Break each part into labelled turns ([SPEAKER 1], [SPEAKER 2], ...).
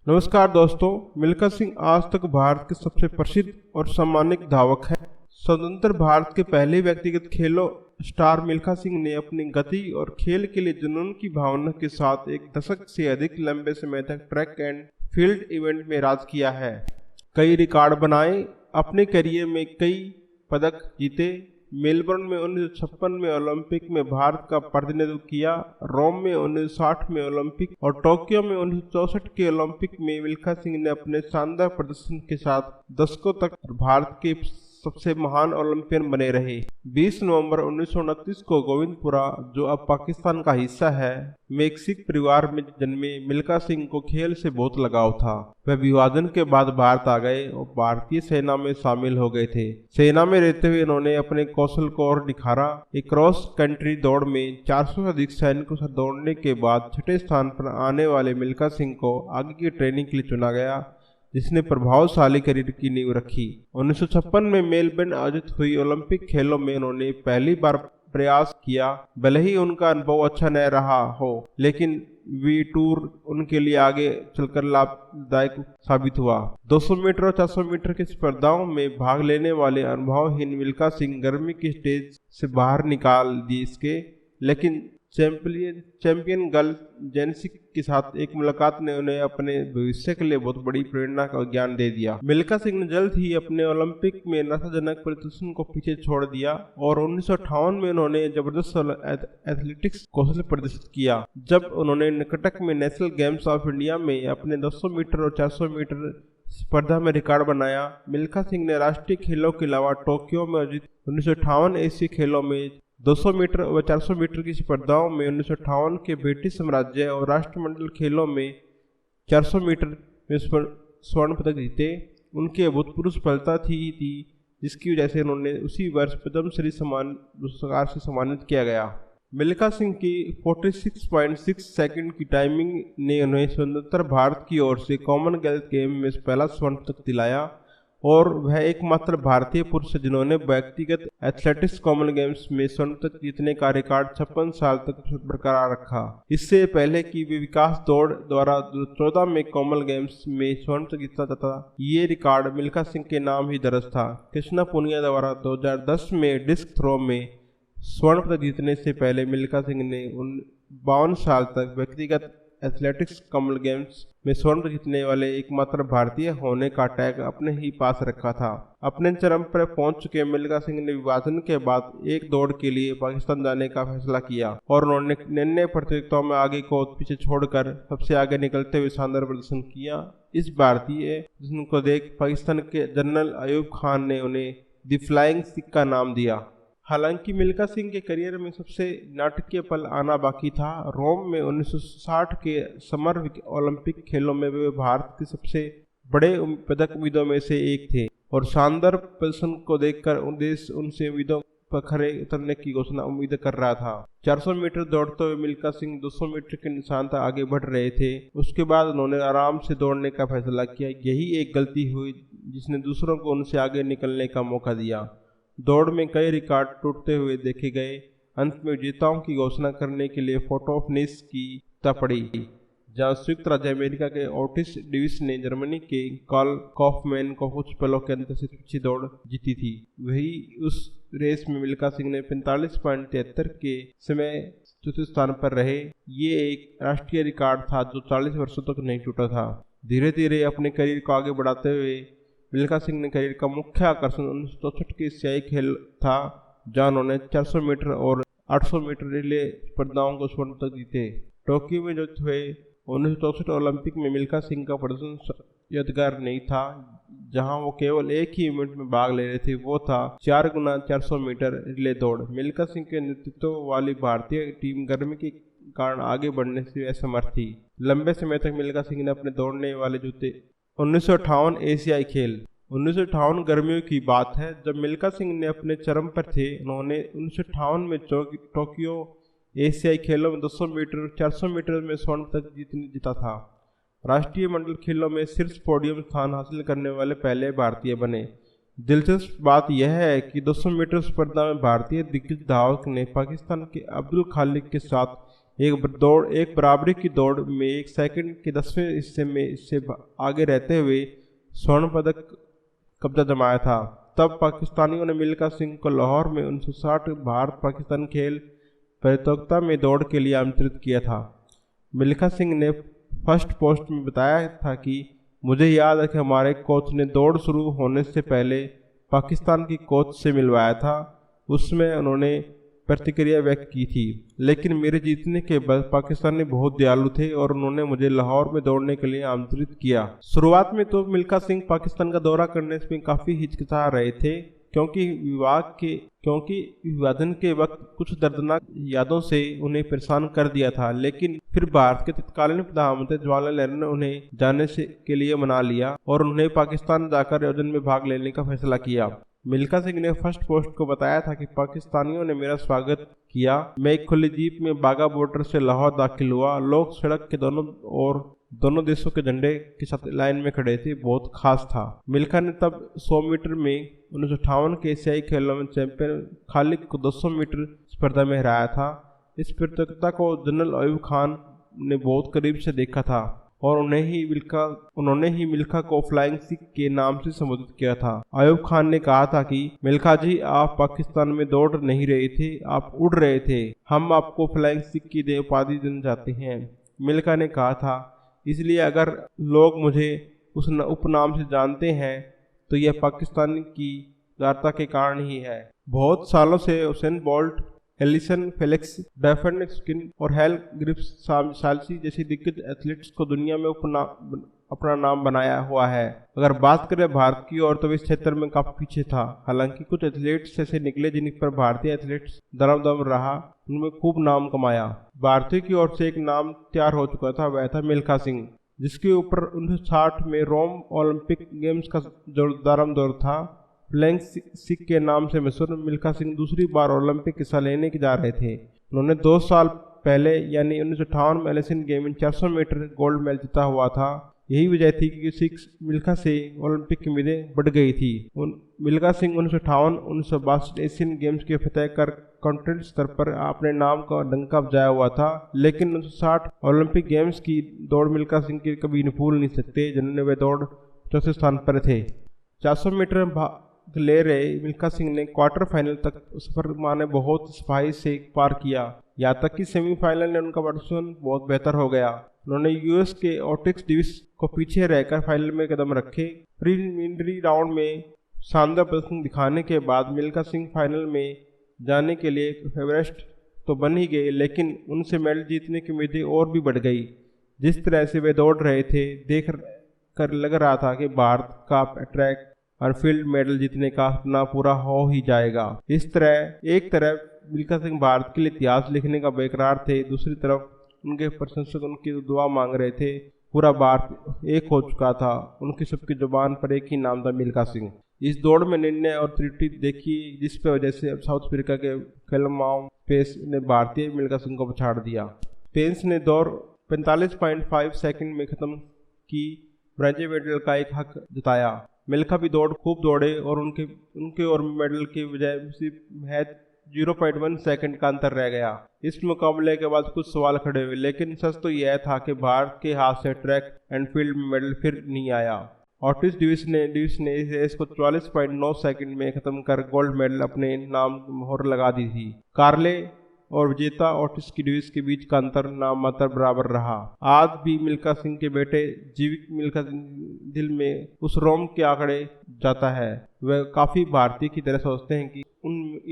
[SPEAKER 1] नमस्कार दोस्तों, मिल्खा सिंह आज तक भारत के सबसे प्रसिद्ध और सम्मानित धावक हैं। स्वतंत्र भारत के पहले व्यक्तिगत खेलों स्टार मिल्खा सिंह ने अपनी गति और खेल के लिए जुनून की भावना के साथ एक दशक से अधिक लंबे समय तक ट्रैक एंड फील्ड इवेंट में राज किया है। कई रिकॉर्ड बनाए, अपने करियर में कई पदक जीते। मेलबर्न में 1956 में ओलंपिक में भारत का प्रतिनिधित्व किया, रोम में 1960 में ओलंपिक और टोक्यो में 1964 के ओलंपिक में मिल्खा सिंह ने अपने शानदार प्रदर्शन के साथ दशकों तक भारत के सबसे महान ओलंपियन बने रहे। 20 नवंबर 1929 को गोविंदपुरा, जो अब पाकिस्तान का हिस्सा है, में एक सिख परिवार में जन्मे मिल्खा सिंह को खेल से बहुत लगाव था। वह विभाजन के बाद भारत आ गए और भारतीय सेना में शामिल हो गए थे। सेना में रहते हुए इन्होंने अपने कौशल को और निखारा। एक क्रॉस कंट्री दौड़ में 400 से अधिक सैनिकों से दौड़ने के बाद छठे स्थान पर आने वाले मिल्खा सिंह को आगे की ट्रेनिंग के लिए चुना गया, जिसने प्रभावशाली करियर की नींव रखी। 1956 में मेलबर्न आयोजित हुई ओलंपिक खेलों में उन्होंने पहली बार प्रयास किया। भले ही उनका अनुभव अच्छा न रहा हो, लेकिन वी टूर उनके लिए आगे चलकर लाभदायक साबित हुआ। 200 मीटर और 400 मीटर की स्पर्धाओं में भाग लेने वाले अनुभवहीन मिल्खा सिंह गर्मी की स्टेज से बाहर निकाल दिए इसके, लेकिन चैंपियन गर्ल जेनेसी के साथ एक मुलाकात ने उन्हें अपने भविष्य के लिए बहुत बड़ी प्रेरणा का ज्ञान दे दिया। मिल्खा सिंह ने जल्द ही अपने ओलंपिक में निराशाजनक प्रदर्शन को पीछे छोड़ दिया और 1958 में उन्होंने जबरदस्त एथलेटिक्स कौशल प्रदर्शित किया, जब उन्होंने कटक में नेशनल गेम्स ऑफ इंडिया में अपने 200 मीटर और 400 मीटर स्पर्धा में रिकॉर्ड बनाया। मिल्खा सिंह ने राष्ट्रीय खेलों के अलावा टोक्यो में आयोजित 1958 एशियाई खेलों में 200 मीटर और 400 मीटर की स्पर्धाओं में 1958 के ब्रिटिश साम्राज्य और राष्ट्रमंडल खेलों में 400 मीटर में स्वर्ण पदक जीते। उनकी अभूतपूर्व सफलता थी जिसकी वजह से उन्होंने उसी वर्ष पद्मश्री पुरस्कार से सम्मानित किया गया। मिल्खा सिंह की 46.6 सेकंड की टाइमिंग ने उन्हें स्वतंत्र भारत की ओर से कॉमनवेल्थ गेम में पहला स्वर्ण पदक दिलाया और वह एकमात्र भारतीय पुरुष है जिन्होंने व्यक्तिगत एथलेटिक्स कॉमन गेम्स में स्वर्ण पदक जीतने का रिकॉर्ड 56 साल तक बरकरार रखा। इससे पहले कि वे विकास दौड़ द्वारा 2014 में कॉमन गेम्स में स्वर्ण पदक जीता था, ये रिकॉर्ड मिल्खा सिंह के नाम ही दर्ज था। कृष्णा पुनिया द्वारा 2010 में डिस्क थ्रो में स्वर्ण पदक जीतने से पहले मिल्खा सिंह ने 52 साल तक व्यक्तिगत एथलेटिक्स कॉमन गेम्स में स्वर्ण पदक जीतने वाले एकमात्र भारतीय होने का टैग अपने ही पास रखा था। अपने चरम पर पहुंच चुके मिल्खा सिंह ने विभाजन के बाद एक दौड़ के लिए पाकिस्तान जाने का फैसला किया और उन्होंने 99 प्रतियोगिताओं में आगे को पीछे छोड़कर सबसे आगे निकलते हुए शानदार प्रदर्शन किया। इस भारतीय जिनको देख पाकिस्तान के जनरल अयूब खान ने उन्हें द फ्लाइंग सिख का नाम दिया। हालांकि मिल्खा सिंह के करियर में सबसे नाटकीय पल आना बाकी था। रोम में 1960 के समर ओलंपिक खेलों में वे भारत के सबसे बड़े पदक उम्मीदों में से एक थे और शानदार प्रदर्शन को देखकर देश उनसे उम्मीदों पर खरे उतरने की उम्मीद कर रहा था। 400 मीटर दौड़ते हुए मिल्खा सिंह 200 मीटर के निशान तक आगे बढ़ रहे थे। उसके बाद उन्होंने आराम से दौड़ने का फैसला किया। यही एक गलती हुई जिसने दूसरों को उनसे आगे निकलने का मौका दिया। दौड़ में कई रिकॉर्ड टूटते हुए देखे गए। अंत में विजेताओं की घोषणा करने के लिए फोटो ऑफ फिनिश की पड़ी, जहां संयुक्त राज्य अमेरिका के ओटिस डेविस ने जर्मनी के कार्ल कॉफमैन को कुछ पलों के अंतर से पीछे दौड़ जीती थी। वही उस रेस में मिल्खा सिंह ने 45.73 के समय चौथे स्थान पर रहे। ये एक राष्ट्रीय रिकॉर्ड था जो 40 वर्षों तक नहीं टूटा था। धीरे धीरे अपने करियर को आगे बढ़ाते हुए मिल्खा सिंह ने करियर का मुख्य आकर्षण 1964 के एशियाई खेल था, जहां उन्होंने 400 मीटर और 800 मीटर रिले स्पर्धाओं को स्वर्ण पदक जीते। टोक्यो में जो हुए 1964 ओलंपिक में मिल्खा सिंह का प्रदर्शन यादगार नहीं था। जहां वो केवल एक ही इवेंट में भाग ले रहे थे, वो था 4 गुना 400 मीटर रिले दौड़। मिल्खा सिंह के नेतृत्व वाली भारतीय टीम गर्मी के कारण आगे बढ़ने से असमर्थ थी। लंबे समय तक मिल्खा सिंह ने अपने दौड़ने वाले जूते 1958 एशियाई खेल 1958 गर्मियों की बात है जब मिल्खा सिंह ने अपने चरम पर थे। उन्होंने 1958 में टोक्यो एशियाई खेलों में 200 मीटर 400 मीटर में स्वर्ण पदक जीता था। राष्ट्रीय मंडल खेलों में शीर्ष पोडियम स्थान हासिल करने वाले पहले भारतीय बने। दिलचस्प बात यह है कि 200 मीटर स्पर्धा में भारतीय दिग्गज धावक ने पाकिस्तान के अब्दुल खालिक के साथ एक बराबरी की दौड़ में 1 सेकंड के 10वें हिस्से में इससे आगे रहते हुए स्वर्ण पदक कब्जा जमाया था। तब पाकिस्तानियों ने मिल्खा सिंह को लाहौर में 1960 भारत पाकिस्तान खेल प्रतियोगिता में दौड़ के लिए आमंत्रित किया था। मिल्खा सिंह ने फर्स्ट पोस्ट में बताया था कि मुझे याद है कि हमारे कोच ने दौड़ शुरू होने से पहले पाकिस्तान की कोच से मिलवाया था। उसमें उन्होंने प्रतिक्रिया व्यक्त की थी, लेकिन मेरे जीतने के बाद पाकिस्तानी बहुत दयालु थे और उन्होंने मुझे लाहौर में दौड़ने के लिए आमंत्रित किया। शुरुआत में तो मिल्खा सिंह पाकिस्तान का दौरा करने में काफ़ी हिचकिचा रहे थे, क्योंकि विभाजन के वक्त कुछ दर्दनाक यादों से उन्हें परेशान कर दिया था। लेकिन फिर भारत के तत्कालीन प्रधानमंत्री जवाहरलाल नेहरू ने उन्हें जाने के लिए मना लिया और उन्हें पाकिस्तान जाकर आयोजन में भाग लेने का फैसला किया। मिल्खा सिंह ने फर्स्ट पोस्ट को बताया था कि पाकिस्तानियों ने मेरा स्वागत किया। मैं एक खुली जीप में बागा बॉर्डर से लाहौर दाखिल हुआ। लोग सड़क के दोनों देशों के झंडे के साथ लाइन में खड़े थे। बहुत खास था। मिल्खा ने तब 100 मीटर में 1958 के एशियाई खेलों में चैंपियन खालिद को 200 मीटर स्पर्धा में हराया था। इस प्रतियोगिता को जनरल अयूब खान ने बहुत करीब से देखा था और उन्होंने ही मिल्खा को फ्लाइंग सिख के नाम से संबोधित किया था। अयूब खान ने कहा था कि मिल्खा जी, आप पाकिस्तान में दौड़ नहीं रहे थे, आप उड़ रहे थे। हम आपको फ्लाइंग सिख की उपाधि देना चाहते हैं। मिल्खा ने कहा था, इसलिए अगर लोग मुझे उस उपनाम से जानते हैं तो यह पाकिस्तान की उदारता के कारण ही है। बहुत सालों से Usain Bolt, Allyson Felix, Dafne स्किन और हेल ग्रिप्स सालसी जैसे दिग्गज एथलीट्स को दुनिया में अपना नाम बनाया हुआ है। अगर बात करें भारत की और तो इस क्षेत्र में काफी पीछे था। हालांकि कुछ एथलीट्स ऐसे निकले जिन पर भारतीय एथलीट्स दम रहा, उनमें खूब नाम कमाया। भारतीय की ओर से एक नाम तैयार हो चुका था, वह था मिल्खा सिंह, जिसके ऊपर 1960 में रोम ओलंपिक गेम्स का दौर था। फ्लाइंग सिख के नाम से मशहूर मिल्खा सिंह दूसरी बार ओलंपिक हिस्सा लेने के जा रहे थे। उन्होंने 2 साल पहले यानी 1958 में एशियन गेम में 400 मीटर गोल्ड मेडल जीता हुआ था। यही वजह थी कि मिल्खा से ओलंपिक की उम्मीदें बढ़ गई थी। मिल्खा सिंह 1958-1962 एशियन गेम्स के फतेह कर कॉन्टिनेंट स्तर पर अपने नाम का डंका बजाया हुआ था। लेकिन 1960 ओलंपिक गेम्स की दौड़ मिल्खा सिंह की कभी नहीं भूल नहीं सकते, जिन्होंने वे दौड़ चौथे स्थान पर थे। 400 मीटर ले रहे मिल्खा सिंह ने क्वार्टर फाइनल तक सफर माने बहुत सफाई से पार किया। यहाँ तक कि सेमीफाइनल में उनका प्रदर्शन बहुत बेहतर हो गया। उन्होंने यूएस के ऑटिक्स डेविस को पीछे रहकर फाइनल में कदम रखे। प्रीलिमिनरी राउंड में शानदार प्रदर्शन दिखाने के बाद मिल्खा सिंह फाइनल में जाने के लिए फेवरेट तो बन ही गए, लेकिन उनसे मेडल जीतने की उम्मीदें और भी बढ़ गई। जिस तरह से वे दौड़ रहे थे, देख कर लग रहा था कि भारत का ट्रैक और फील्ड मेडल जीतने का सपना पूरा हो ही जाएगा। एक तरफ मिल्खा सिंह भारत के लिए इतिहास लिखने का बेकरार थे, दूसरी तरफ उनके प्रशंसक उनकी दुआ मांग रहे थे। पूरा भारत एक हो चुका था, उनकी सबकी जुबान पर एक ही नाम था, मिल्खा सिंह। इस दौड़ में निर्णय और त्रुटि देखी, जिस पर वजह से साउथ अफ्रीका के फिल्माओं पेस ने भारतीय मिल्खा सिंह को पछाड़ दिया। पेंस ने दौड़ 45.5 सेकंड में खत्म की, ब्रॉन्ज मेडल का एक हक जताया। मिल्खा भी खूब दौड़े और उनके और मेडल की बजाय सिर्फ 0.1 सेकंड का अंतर रह गया। इस मुकाबले के बाद कुछ सवाल खड़े हुए, लेकिन सच तो यह था कि भारत के हाथ से ट्रैक एंड फील्ड में मेडल फिर नहीं आया। ऑटिस डेविस ने इस रेस को 44.9 सेकंड में खत्म कर गोल्ड मेडल अपने नाम मोहर लगा दी थी। कार्ले और विजेता ऑटिस की डेविस के बीच का अंतर नाम मात्र बराबर रहा। आज भी मिल्खा सिंह के बेटे जीविक मिल्खा सिंह दिल में उस रोम के आंकड़े जाता है। वह काफी भारतीय की तरह सोचते हैं कि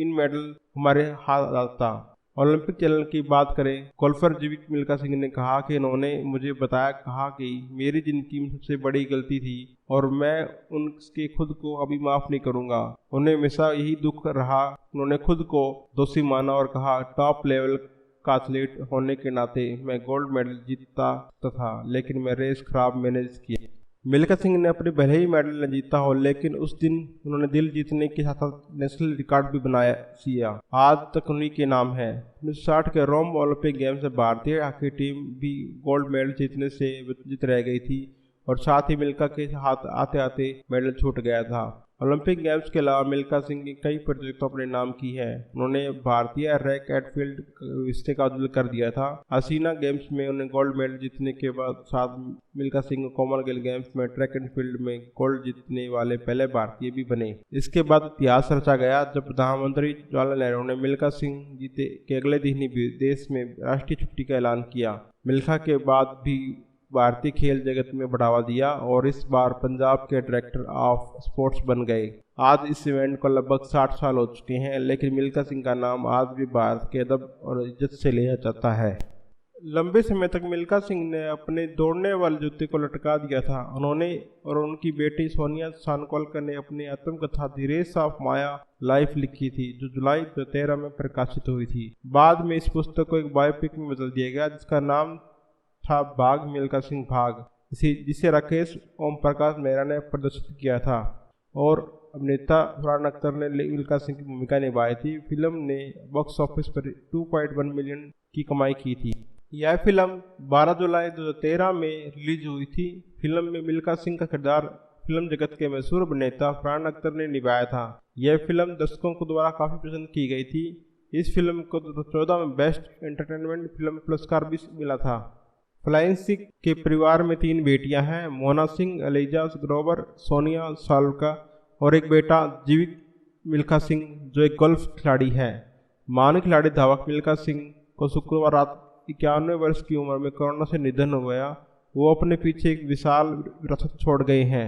[SPEAKER 1] इन मेडल हमारे हाथ आता। ओलंपिक चैनल की बात करें, गोल्फर जीविक मिल्खा सिंह ने कहा कि उन्होंने मुझे कहा कि मेरी जिंदगी में सबसे बड़ी गलती थी और मैं उनके खुद को अभी माफ नहीं करूंगा। उन्हें हमेशा यही दुख रहा। उन्होंने खुद को दोषी माना और कहा, टॉप लेवल का एथलीट होने के नाते मैं गोल्ड मेडल जीतता था, लेकिन मैं रेस खराब मैनेज किया। मिल्खा सिंह ने अपने भले ही मेडल न जीता हो, लेकिन उस दिन उन्होंने दिल जीतने के साथ साथ नेशनल रिकॉर्ड भी बनाया। आज तक उन्हीं के नाम है। 1960 के रोम ओलंपिक गेम्स में भारतीय हॉकी टीम भी गोल्ड मेडल जीतने से वंचित रह गई थी और साथ ही मिल्खा के हाथ आते आते मेडल छूट गया था। ओलंपिक गेम्स के अलावा मिल्खा सिंह ने कई प्रतियोगिताओं अपने नाम की है। उन्होंने भारतीय रैक एट फील्ड रिश्ते का उज्जवल कर दिया था। हसीना गेम्स में उन्हें गोल्ड मेडल जीतने के बाद साथ मिल्खा सिंह कॉमनवेल्थ गेम्स में ट्रैक एंड फील्ड में गोल्ड जीतने वाले पहले भारतीय भी बने। इसके बाद इतिहास रचा गया जब प्रधानमंत्री जवाहरलाल नेहरू ने मिल्खा सिंह जीते के अगले दिन ही देश में राष्ट्रीय छुट्टी का ऐलान किया। मिल्खा के बाद भी भारतीय खेल जगत में बढ़ावा दिया और इस बार पंजाब के डायरेक्टर ऑफ स्पोर्ट्स बन गए। आज इस इवेंट को लगभग 60 साल हो चुके हैं, लेकिन मिल्खा सिंह का नाम आज भी भारत के अदब और इज्जत से लिया जाता है। लंबे समय तक मिल्खा सिंह ने अपने दौड़ने वाले जूते को लटका दिया था। उन्होंने और उनकी बेटी सोनिया सानकोलकर ने अपनी आत्मकथा the race of my life लिखी थी, जो जुलाई 2013 में प्रकाशित हुई थी। बाद में इस पुस्तक को एक बायोपिक में बदल दिया गया जिसका नाम था भाग मिल्खा सिंह भाग, जिसे राकेश ओम प्रकाश मेहरा ने प्रदर्शित किया था और अभिनेता फरहान अख्तर ने मिल्खा सिंह की भूमिका निभाई थी। फिल्म ने बॉक्स ऑफिस पर 2.1 मिलियन की कमाई की थी। यह फिल्म 12 जुलाई 2013 में रिलीज हुई थी। फिल्म में मिल्खा सिंह का किरदार फिल्म जगत के मशहूर अभिनेता फरहान अख्तर ने निभाया था। यह फिल्म दर्शकों को द्वारा काफ़ी पसंद की गई थी। इस फिल्म को 2014 में बेस्ट एंटरटेनमेंट फिल्म पुरस्कार भी मिला था। फ्लाइंग सिख के परिवार में 3 बेटियां हैं, मोना सिंह, एलिजा ग्रोवर, सोनिया सालका और एक बेटा जीविक मिल्खा सिंह जो एक गोल्फ खिलाड़ी है। महान खिलाड़ी धावक मिल्खा सिंह को शुक्रवार रात 91 वर्ष की उम्र में कोरोना से निधन हो गया। वो अपने पीछे एक विशाल विरासत छोड़ गए हैं।